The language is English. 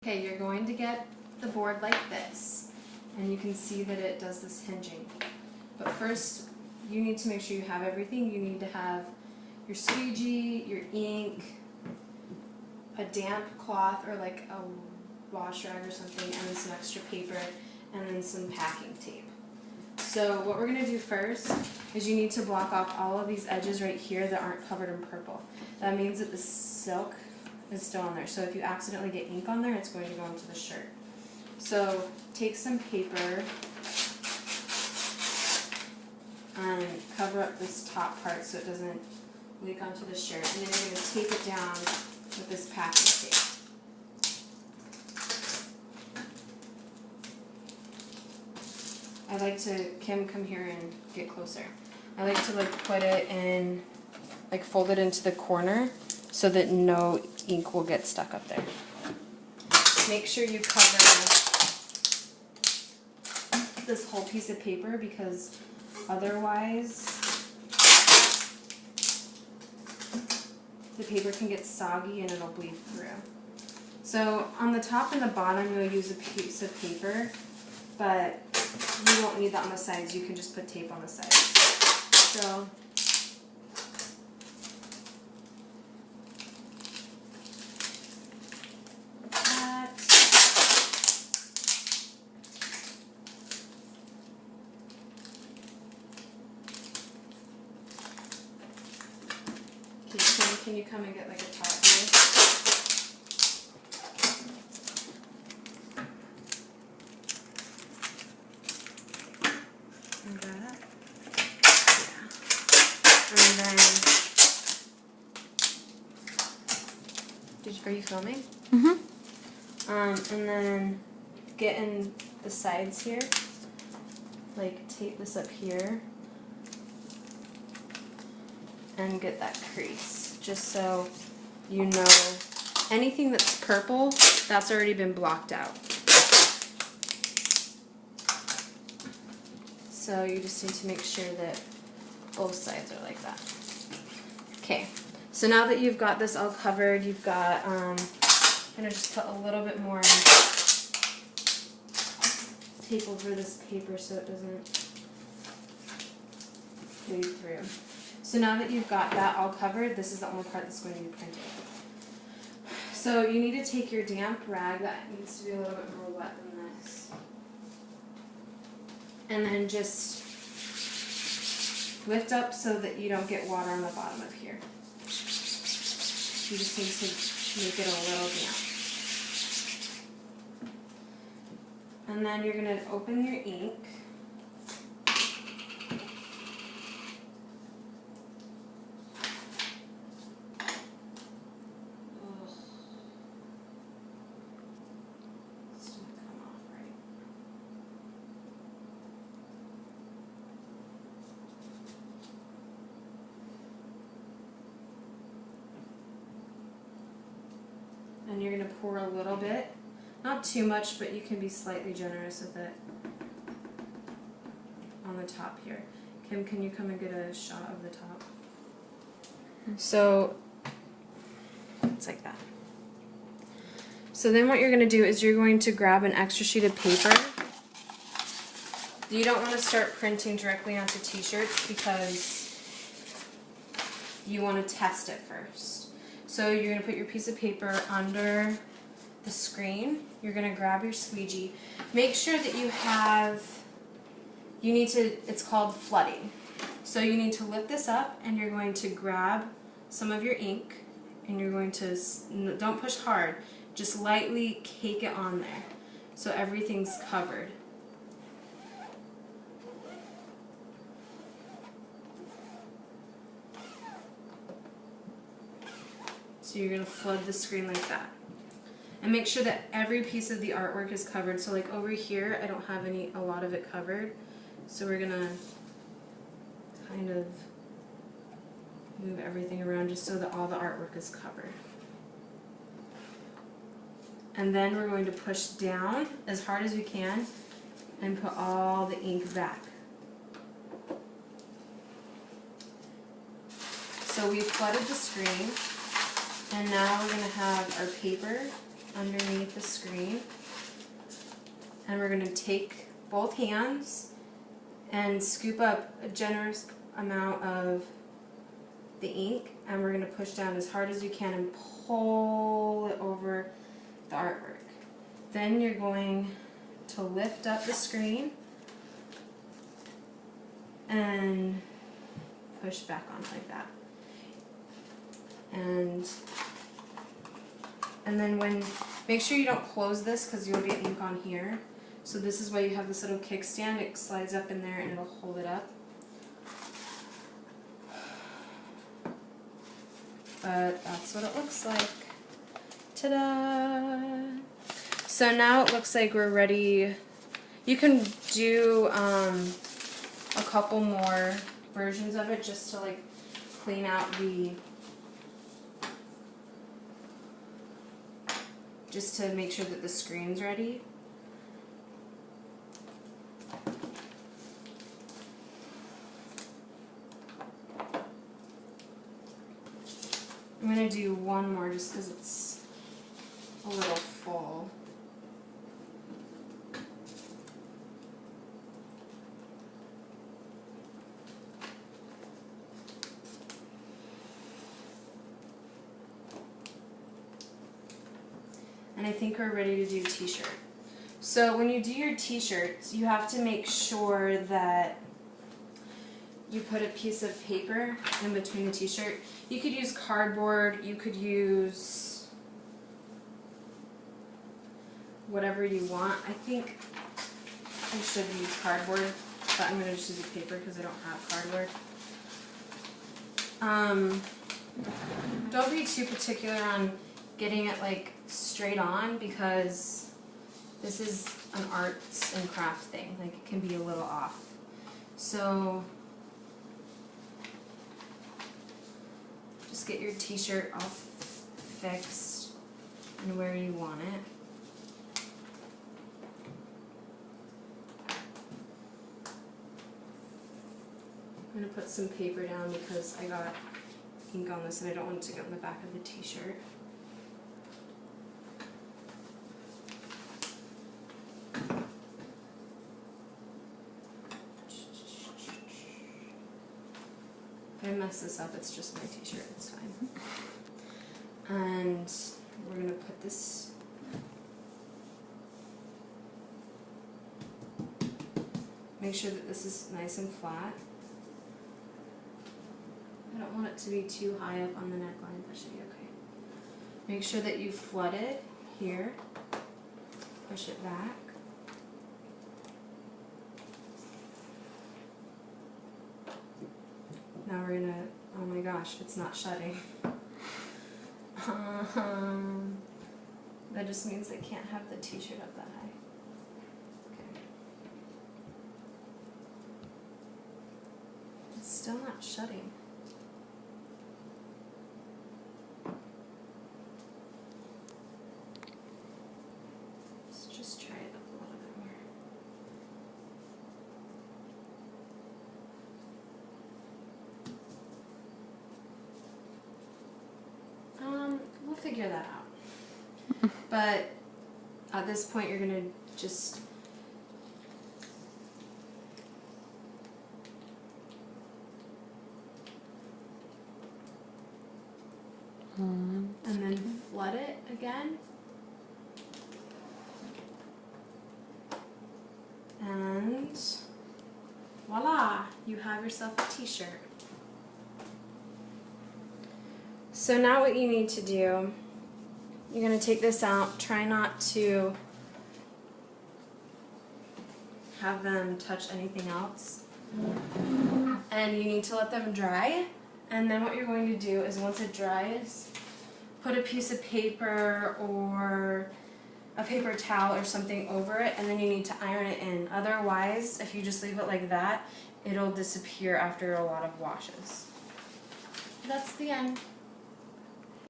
Okay, you're going to get the board like this, and you can see that it does this hinging. But first, you need to make sure you have everything. You need to have your squeegee, your ink, a damp cloth or like a wash rag or something, and then some extra paper, and then some packing tape. So what we're going to do first is you need to block off all of these edges right here that aren't covered in purple. That means that the silk is still on there. So if you accidentally get ink on there, it's going to go into the shirt. So take some paper and cover up this top part so it doesn't leak onto the shirt. And then you're going to tape it down with this packing tape. I like to, Kim, come here and get closer. I like to put it in, fold it into the corner so that no ink will get stuck up there. Make sure you cover this whole piece of paper because otherwise the paper can get soggy and it'll bleed through. So on the top and the bottom you'll use a piece of paper, but you won't need that on the sides. You can just put tape on the sides. So that. Okay, can you come and get a top here? And that. Yeah. And then, are you filming? Mm-hmm. And then get in the sides here, tape this up here, and get that crease, just so you know anything that's purple, that's already been blocked out. So you just need to make sure that both sides are like that. Okay, so now that you've got this all covered, you've got, I'm going to just put a little bit more tape over this paper so it doesn't bleed through. So now that you've got that all covered, this is the only part that's going to be printed. So you need to take your damp rag, that needs to be a little bit more wet than this, and then just lift up so that you don't get water on the bottom of here. You just need to make it a little damp. And then you're going to open your ink. And you're going to pour a little bit, not too much, but you can be slightly generous with it on the top here. Kim, can you come and get a shot of the top? So it's like that. So then what you're going to do is you're going to grab an extra sheet of paper. You don't want to start printing directly onto t-shirts because you want to test it first. So you're going to put your piece of paper under the screen. You're going to grab your squeegee. Make sure that you have, it's called flooding. So you need to lift this up and you're going to grab some of your ink and you're going to, don't push hard, just lightly cake it on there so everything's covered. So you're going to flood the screen like that. And make sure that every piece of the artwork is covered. So over here, I don't have a lot of it covered. So we're going to kind of move everything around just so that all the artwork is covered. And then we're going to push down as hard as we can and put all the ink back. So we flooded the screen. And now we're going to have our paper underneath the screen. And we're going to take both hands and scoop up a generous amount of the ink, and we're going to push down as hard as you can and pull it over the artwork. Then you're going to lift up the screen and push back on like that. And then make sure you don't close this because you'll get ink on here. So this is why you have this little kickstand. It slides up in there and it'll hold it up. But that's what it looks like. Ta-da! So now it looks like we're ready. You can do a couple more versions of it just to like clean out just to make sure that the screen's ready. I'm going to do one more just because it's a little full. And I think we're ready to do t-shirt. So when you do your t-shirts, you have to make sure that you put a piece of paper in between the t-shirt. You could use cardboard, you could use whatever you want. I think I should use cardboard, but I'm going to just use paper because I don't have cardboard. Don't be too particular on getting it like straight on because this is an arts and craft thing. Like it can be a little off. So just get your t-shirt all fixed and where you want it. I'm going to put some paper down because I got ink on this and I don't want it to get on the back of the t-shirt. If I mess this up, it's just my t-shirt, it's fine. And we're going to put this make sure that this is nice and flat. I don't want it to be too high up on the neckline, that should be okay. Make sure that you flood it here, push it back. Now we're gonna, oh my gosh, it's not shutting. That just means I can't have the t-shirt up that high. Okay. It's still not shutting. Let's just try it up a little bit more. We'll figure that out. But at this point, you're gonna just and then flood it again. And voila, you have yourself a t-shirt. So now what you need to do, you're going to take this out, try not to have them touch anything else. And you need to let them dry. And then what you're going to do is once it dries, put a piece of paper or a paper towel or something over it, and then you need to iron it in. Otherwise, if you just leave it like that, it'll disappear after a lot of washes. That's the end.